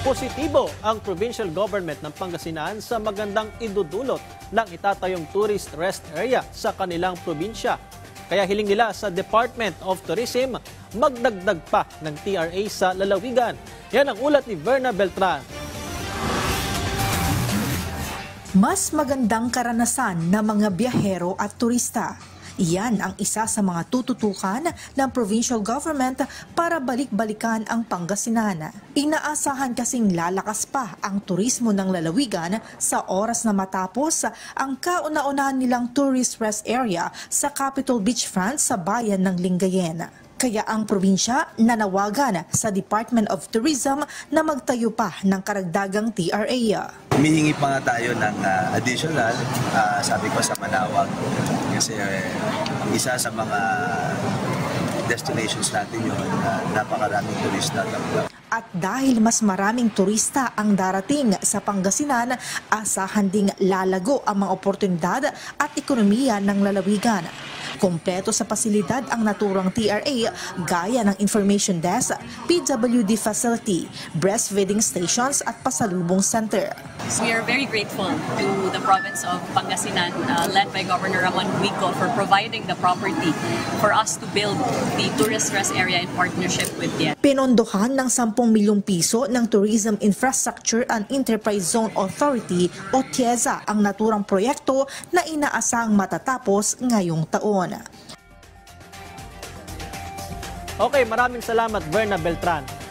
Positibo ang provincial government ng Pangasinan sa magandang idudulot ng itatayong tourist rest area sa kanilang probinsya. Kaya hiling nila sa Department of Tourism magdagdag pa ng TRA sa lalawigan. Yan ang ulat ni Verna Beltran. Mas magandang karanasan ng mga biyahero at turista. Iyan ang isa sa mga tututukan ng provincial government para balik-balikan ang Pangasinan. Inaasahan kasing lalakas pa ang turismo ng lalawigan sa oras na matapos ang kauna-unahan nilang tourist rest area sa Capitol Beachfront sa bayan ng Lingayen. Kaya ang probinsya nanawagan sa Department of Tourism na magtayo pa ng karagdagang TRA. Humihingi pa nga tayo ng additional, sabi ko sa Manawag, kasi isa sa mga destinations natin yun, napakaraming turista. At dahil mas maraming turista ang darating sa Pangasinan, asahan ding lalago ang mga oportunidad at ekonomiya ng lalawigan. Kompleto sa pasilidad ang naturang TRA gaya ng information desk, PWD facility, breastfeeding stations at pasalubong center. We are very grateful to the province of Pangasinan, led by Governor Ramon Huico, for providing the property for us to build the tourist rest area in partnership with DIET. Pinondohan ng 10 milyong piso ng Tourism Infrastructure and Enterprise Zone Authority o TIEZA ang naturang proyekto na inaasang matatapos ngayong taon. Okay, maraming salamat Verna Beltran.